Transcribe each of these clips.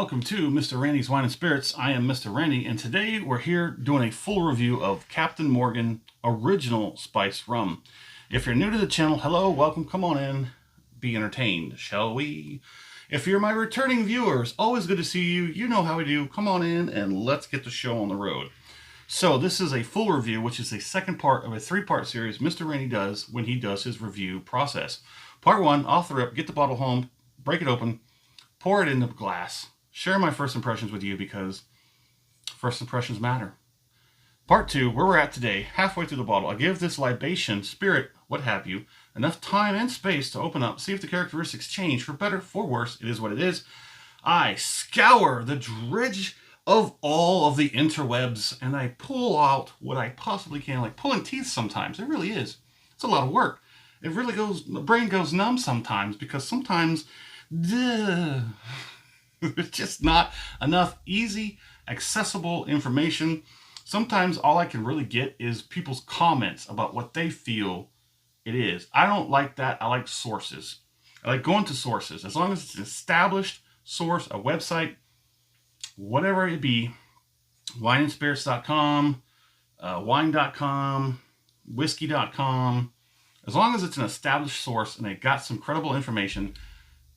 welcome to Mr. Randy's Wine and Spirits. I am Mr. Randy, and today we're here doing a full review of Captain Morgan Original Spice Rum. If you're new to the channel, hello, welcome, come on in, be entertained, shall we? If you're my returning viewers, always good to see you, you know how we do, come on in and let's get the show on the road. So this is a full review, which is the second part of a three-part series Mr. Randy does when he does his review process. Part one, off the rip, get the bottle home, break it open, pour it in the glass, share my first impressions with you because first impressions matter. Part two, where we're at today, halfway through the bottle, I give this libation, spirit, what have you, enough time and space to open up, see if the characteristics change, for better, for worse, it is what it is. I scour the dredge of all of the interwebs and I pull out what I possibly can, like pulling teeth sometimes. It really is. It's a lot of work. It really goes, the brain goes numb sometimes because sometimes there's just not enough easy, accessible information. Sometimes all I can really get is people's comments about what they feel it is. I don't like that. I like sources. I like going to sources. As long as it's an established source, a website, whatever it be, wineandspirits.com, wine.com, whiskey.com, as long as it's an established source and it got some credible information,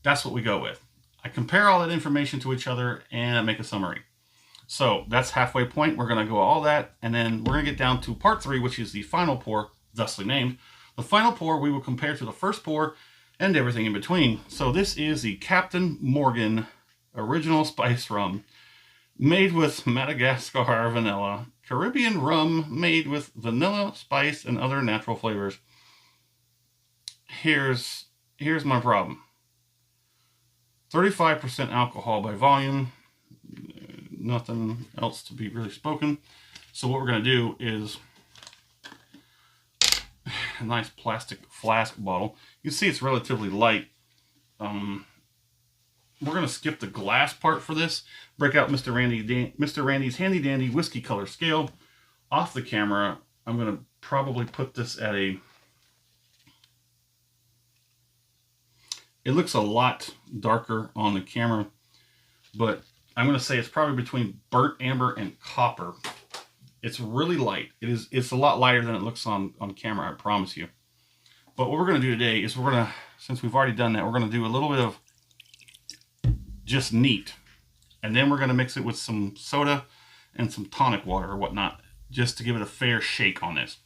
that's what we go with. I compare all that information to each other and I make a summary. So that's halfway point. We're going to go all that and then we're going to get down to part three, which is the final pour, thusly named. The final pour we will compare to the first pour and everything in between. So this is the Captain Morgan Original Spice Rum, made with Madagascar vanilla, Caribbean rum made with vanilla, spice, and other natural flavors. Here's my problem. 35% alcohol by volume, nothing else to be really spoken. So what we're going to do is a nice plastic flask bottle. You can see it's relatively light. We're going to skip the glass part for this. Break out Mr. Randy's handy dandy whiskey color scale off the camera. I'm going to probably put this at a... It looks a lot darker on the camera, but I'm going to say it's probably between burnt amber and copper. It's really light. It's a lot lighter than it looks on camera, I promise you. But what we're going to do today is we're going to, since we've already done that, we're going to do a little bit of just neat. And then we're going to mix it with some soda and some tonic water or whatnot, just to give it a fair shake on this.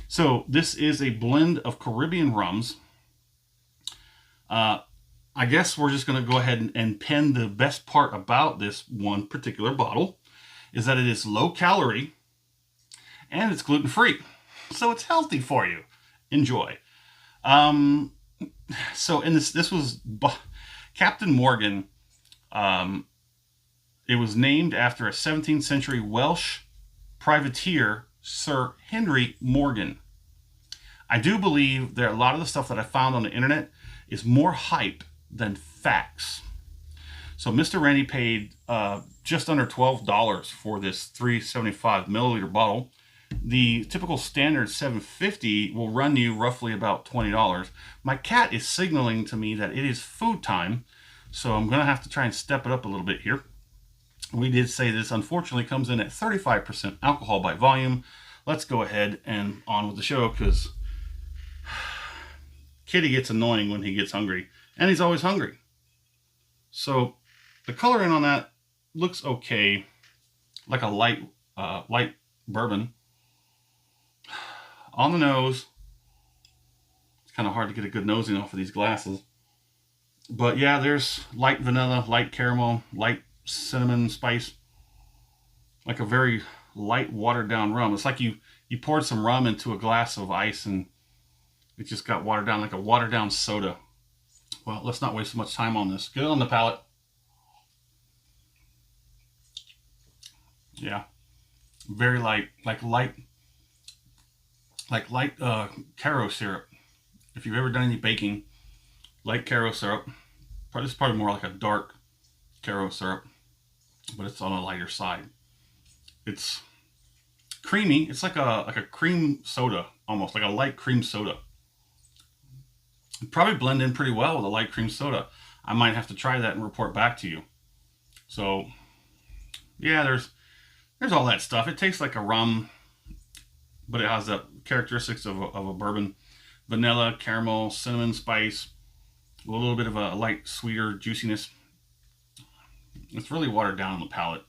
So this is a blend of Caribbean rums. I guess we're just going to go ahead and pen the best part about this one particular bottle is that it is low calorie and it's gluten-free. So it's healthy for you. Enjoy. So in this was Captain Morgan. It was named after a 17th century Welsh privateer, Sir Henry Morgan. I do believe that a lot of the stuff that I found on the internet is more hype than facts. So Mr. Randy paid just under $12 for this 375 milliliter bottle. The typical standard 750 will run you roughly about $20. My cat is signaling to me that it is food time, so I'm going to have to try and step it up a little bit here. We did say this unfortunately comes in at 35% alcohol by volume. Let's go ahead and on with the show because Kitty gets annoying when he gets hungry. And he's always hungry. So the coloring on that looks okay. Like a light bourbon. On the nose. It's kind of hard to get a good nosing off of these glasses. But yeah, there's light vanilla, light caramel, light cinnamon spice. Like a very light watered down rum. It's like you poured some rum into a glass of ice and it just got watered down like a watered down soda. Well, let's not waste so much time on this. Get it on the palate. Yeah. Very light. Like light Caro syrup. If you've ever done any baking, light Caro syrup. This is probably more like a dark Caro syrup, but it's on a lighter side. It's creamy. It's like a cream soda, almost like a light cream soda. It'd probably blend in pretty well with a light cream soda. I might have to try that and report back to you. So yeah, there's all that stuff. It tastes like a rum, but it has the characteristics of a bourbon. Vanilla, caramel, cinnamon, spice, a little bit of a light, sweeter juiciness. It's really watered down on the palate.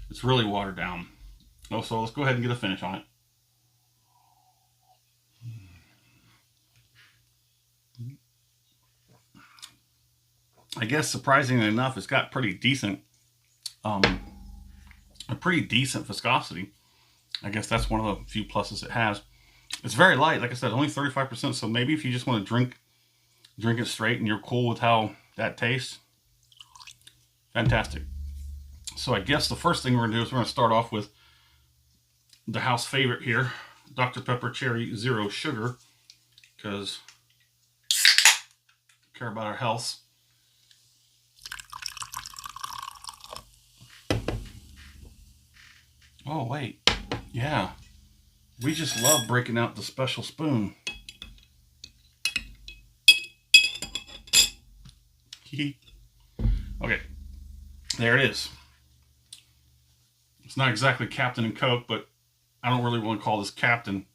It's really watered down. Oh, so let's go ahead and get a finish on it. I guess surprisingly enough, it's got a pretty decent viscosity. I guess that's one of the few pluses it has. It's very light, like I said, only 35%. So maybe if you just want to drink it straight and you're cool with how that tastes, fantastic. So I guess the first thing we're gonna do is we're gonna start off with the house favorite here, Dr. Pepper Cherry Zero Sugar, because we care about our health. Oh wait, yeah, we just love breaking out the special spoon. Okay, there it is. It's not exactly Captain and Coke, but I don't really want to call this Captain.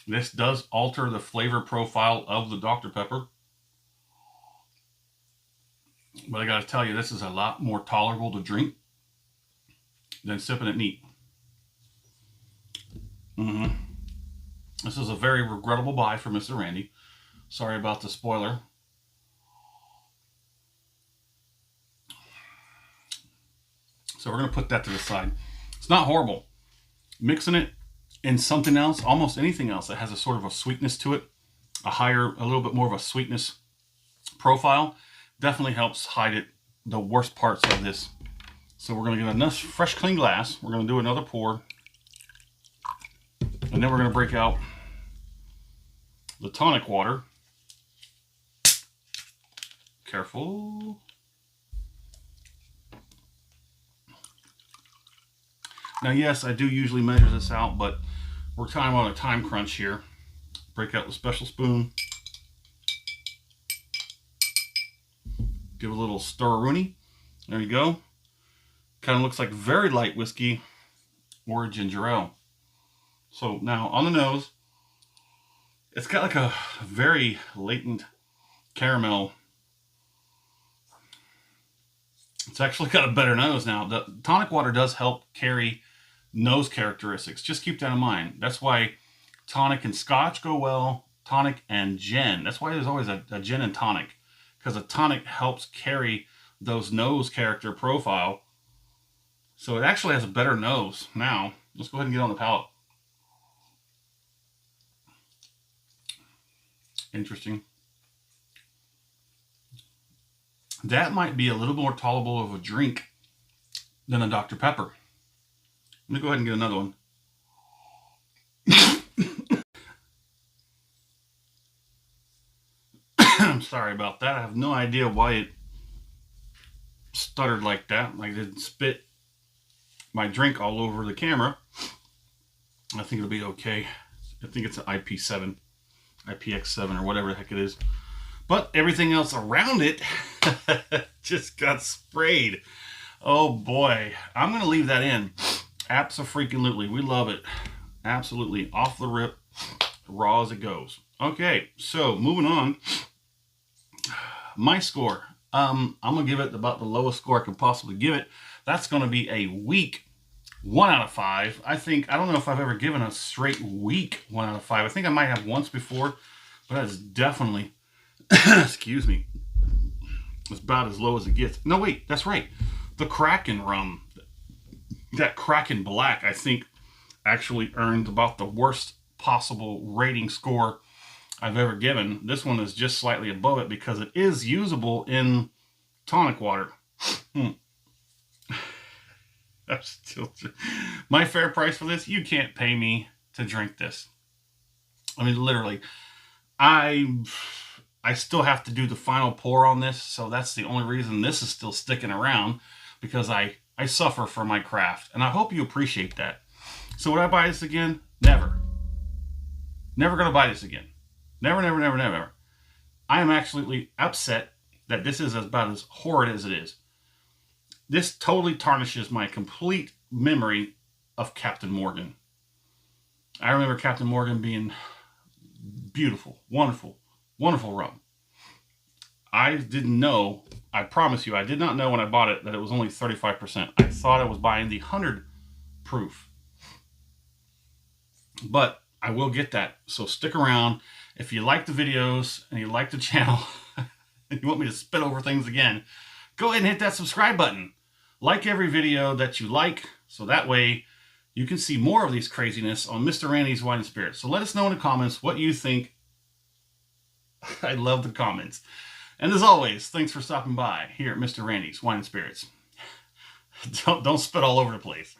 This does alter the flavor profile of the Dr. Pepper. But I gotta tell you, this is a lot more tolerable to drink than sipping it neat. This is a very regrettable buy for Mr. Randy. Sorry about the spoiler. So we're gonna put that to the side. It's not horrible. Mixing it in something else, almost anything else that has a sort of a sweetness to it, a little bit more of a sweetness profile, definitely helps hide the worst parts of this. So we're gonna get a nice fresh clean glass. We're gonna do another pour. And then we're gonna break out the tonic water. Careful. Now, yes, I do usually measure this out, but we're kind of on a time crunch here. Break out the special spoon. Give a little stir-a-rooney. There you go. Kind of looks like very light whiskey or a ginger ale. So now on the nose, it's got like a very latent caramel. It's actually got a better nose now. The tonic water does help carry nose characteristics. Just keep that in mind. That's why tonic and scotch go well. Tonic and gin. That's why there's always a gin and tonic. Because a tonic helps carry those nose character profile. So it actually has a better nose. Now, let's go ahead and get on the palate. Interesting. That might be a little more tolerable of a drink than a Dr. Pepper. Let me go ahead and get another one. I'm sorry about that. I have no idea why it stuttered like that. I didn't spit my drink all over the camera. I think it'll be okay. I think it's an IP7, IPX7 or whatever the heck it is. But everything else around it just got sprayed. Oh boy. I'm going to leave that in. Abso-freaking-lutely. We love it. Absolutely. Off the rip. Raw as it goes. Okay. So moving on. My score. I'm going to give it about the lowest score I could possibly give it. That's going to be a weak 1 out of 5. I don't know if I've ever given a straight weak 1 out of 5. I think I might have once before. But that is definitely... excuse me, it's about as low as it gets. No, wait, that's right. The Kraken rum, that Kraken Black, I think actually earned about the worst possible rating score I've ever given. This one is just slightly above it because it is usable in tonic water. That's still my fair price for this. You can't pay me to drink this. I mean, literally, I still have to do the final pour on this, so that's the only reason this is still sticking around, because I suffer for my craft, and I hope you appreciate that. So would I buy this again? Never. Never gonna buy this again. Never, never, never, never. I am absolutely upset that this is about as horrid as it is. This totally tarnishes my complete memory of Captain Morgan. I remember Captain Morgan being beautiful, wonderful, wonderful rum. I didn't know, I promise you, I did not know when I bought it that it was only 35%. I thought I was buying the 100 proof. But I will get that, so stick around. If you like the videos and you like the channel and you want me to spit over things again, go ahead and hit that subscribe button. Like every video that you like, so that way you can see more of these craziness on Mr. Randy's Wine and Spirits. So let us know in the comments what you think. I love the comments. And as always, thanks for stopping by here at Mr. Randy's Wine and Spirits. Don't spit all over the place.